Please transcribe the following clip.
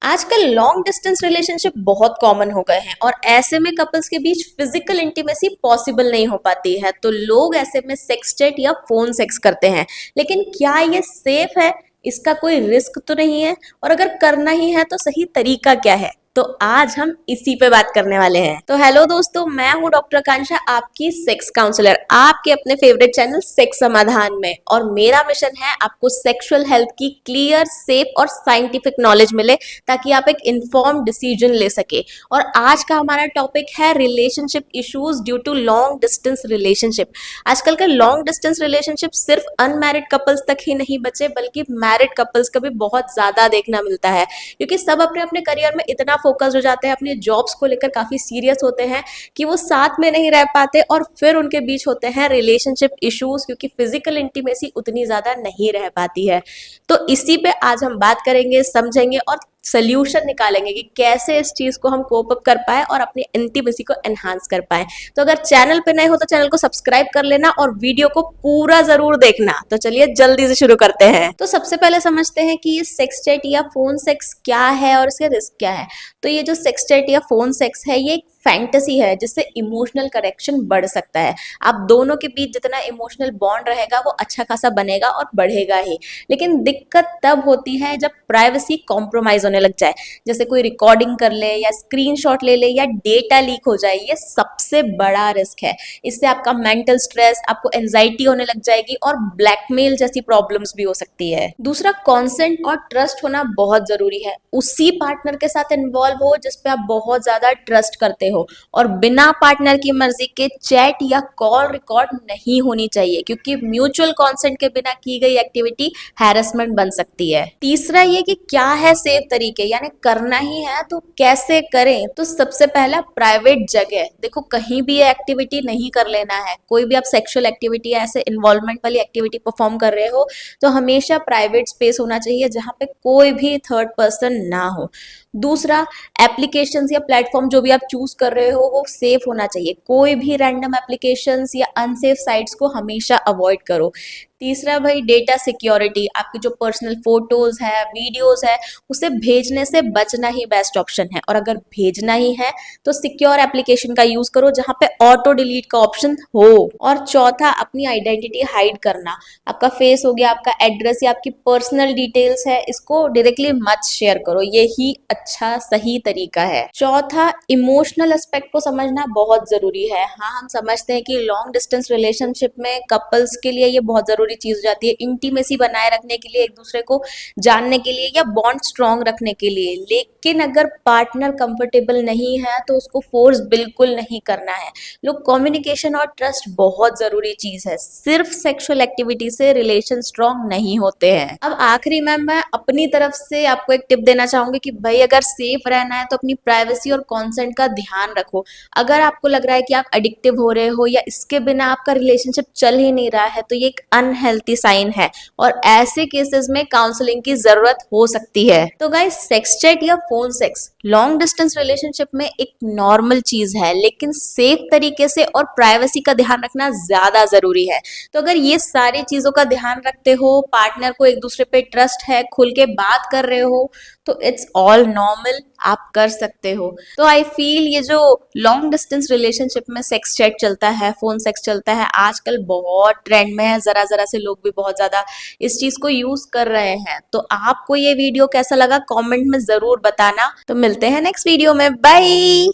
आजकल long distance relationship बहुत common हो गए हैं और ऐसे में कपल्स के बीच फिजिकल इंटीमेसी पॉसिबल नहीं हो पाती है, तो लोग ऐसे में सेक्स चैट या फोन सेक्स करते हैं। लेकिन क्या ये सेफ है? इसका कोई रिस्क तो नहीं है? और अगर करना ही है तो सही तरीका क्या है? तो आज हम इसी पे बात करने वाले हैं। तो हेलो दोस्तों, मैं हूं डॉक्टर आकांक्षा, आपकी सेक्स काउंसलर, आपके अपने फेवरेट चैनल सेक्स समाधान में। और मेरा मिशन है आपको सेक्सुअल हेल्थ की क्लियर, सेफ और साइंटिफिक नॉलेज मिले ताकि आप एक इन्फॉर्म डिसीजन ले सके। और आज का हमारा टॉपिक है relationship issues due to long distance relationship. आजकल के लॉन्ग डिस्टेंस रिलेशनशिप सिर्फ अनमैरिड कपल्स तक ही नहीं बचे, बल्कि मैरिड कपल्स का भी बहुत ज्यादा देखना मिलता है, क्योंकि सब अपने अपने करियर में इतना फोकस हो जाते हैं, अपने जॉब्स को लेकर काफी सीरियस होते हैं कि वो साथ में नहीं रह पाते और फिर उनके बीच होते हैं रिलेशनशिप इश्यूज, क्योंकि फिजिकल इंटीमेसी उतनी ज्यादा नहीं रह पाती है। तो इसी पे आज हम बात करेंगे, समझेंगे और सोल्यूशन निकालेंगे कि कैसे इस चीज को हम कोप अप कर पाए और अपनी इंटीमेसी को एनहांस कर पाए। तो अगर चैनल पे नए हो तो चैनल को सब्सक्राइब कर लेना और वीडियो को पूरा जरूर देखना। तो चलिए जल्दी से शुरू करते हैं। तो सबसे पहले समझते हैं कि ये सेक्स चैट या फोन सेक्स क्या है और इसके रिस्क क्या है। तो ये जो सेक्स चैट या फोन सेक्स है, ये एक फैंटेसी है जिससे इमोशनल कनेक्शन बढ़ सकता है। आप दोनों के बीच जितना इमोशनल बॉन्ड रहेगा वो अच्छा खासा बनेगा और बढ़ेगा ही। लेकिन दिक्कत तब होती है जब प्राइवेसी कॉम्प्रोमाइज होने लग जाए, जैसे कोई रिकॉर्डिंग कर ले या स्क्रीनशॉट ले ले या डेटा लीक हो जाए। ये सबसे बड़ा रिस्क है। इससे आपका मेंटल स्ट्रेस, आपको एंजाइटी होने लग जाएगी और ब्लैकमेल जैसी प्रॉब्लम्स भी हो सकती है। दूसरा, कॉन्सेंट और ट्रस्ट होना बहुत जरूरी है। उसी पार्टनर के साथ इन्वॉल्व हो जिस पे आप बहुत ज्यादा ट्रस्ट करते हो, और बिना पार्टनर की मर्जी के चैट या कॉल रिकॉर्ड नहीं होनी चाहिए, क्योंकि म्यूचुअल कॉन्सेंट के बिना की गई एक्टिविटी हैरेसमेंट बन सकती है। तीसरा ये कि क्या है सेफ तरीके, यानी करना ही है तो कैसे करें। तो सबसे पहला, प्राइवेट जगह। देखो, कहीं भी ये एक्टिविटी नहीं कर लेना है। कोई भी आप सेक्सुअल एक्टिविटी या ऐसे इन्वॉल्वमेंट वाली एक्टिविटी परफॉर्म कर रहे हो तो हमेशा प्राइवेट स्पेस होना चाहिए जहां पे कोई भी थर्ड पर्सन ना हो। दूसरा, एप्लीकेशंस या प्लेटफॉर्म जो भी आप चूज कर रहे हो वो सेफ होना चाहिए। कोई भी रैंडम एप्लीकेशंस या अनसेफ साइट्स को हमेशा अवॉइड करो। तीसरा भाई, डेटा सिक्योरिटी। आपकी जो पर्सनल फोटोज है, वीडियोस है, उसे भेजने से बचना ही बेस्ट ऑप्शन है। और अगर भेजना ही है तो सिक्योर एप्लीकेशन का यूज करो जहां पे ऑटो डिलीट का ऑप्शन हो। और चौथा, अपनी आइडेंटिटी हाइड करना। आपका फेस हो गया, आपका एड्रेस या आपकी पर्सनल डिटेल्स है, इसको डायरेक्टली मत शेयर करो। यही अच्छा सही तरीका है। चौथा, इमोशनल एस्पेक्ट को समझना बहुत जरूरी है। हाँ, हम समझते हैं कि लॉन्ग डिस्टेंस रिलेशनशिप में कपल्स के लिए ये बहुत जरूरी चीज हो जाती है, इंटीमेसी बनाए रखने के लिए, एक दूसरे को जानने के लिए या बॉन्ड स्ट्रॉन्ग रखने के लिए। लेकिन अगर पार्टनर कंफर्टेबल नहीं है तो उसको फोर्स बिल्कुल नहीं करना है। लोग, कम्युनिकेशन और ट्रस्ट बहुत जरूरी चीज है। सिर्फ सेक्सुअल एक्टिविटी से रिलेशन स्ट्रॉन्ग नहीं होते हैं। अब आखिरी में मैं अपनी तरफ से आपको एक टिप देना चाहूंगी कि भाई, अगर सेफ रहना है तो अपनी प्राइवेसी और कॉन्सेंट का ध्यान रखो। अगर आपको लग रहा है कि आप एडिक्टिव हो रहे हो या इसके बिना आपका रिलेशनशिप चल ही नहीं रहा है तो ये एक अनहेल्थी साइन है और ऐसे केसेस में काउंसलिंग की जरूरत हो सकती है। तो गाइस, सेक्स चैट या phone sex long distance relationship में एक नॉर्मल चीज है, लेकिन सेफ तरीके से और प्राइवेसी का ध्यान रखना ज्यादा जरूरी है। तो अगर ये सारी चीजों का ध्यान रखते हो, पार्टनर को एक दूसरे पे ट्रस्ट है, खुल के बात कर रहे हो, तो इट्स ऑल नॉर्मल, आप कर सकते हो। तो आई फील ये जो लॉन्ग डिस्टेंस रिलेशनशिप में सेक्स चैट चलता है, फोन सेक्स चलता है, आजकल बहुत ट्रेंड में है। जरा जरा से लोग भी बहुत ज्यादा इस चीज को यूज कर रहे हैं। तो आपको ये वीडियो कैसा लगा कमेंट में जरूर बताना। तो मिलते हैं नेक्स्ट वीडियो में, बाय।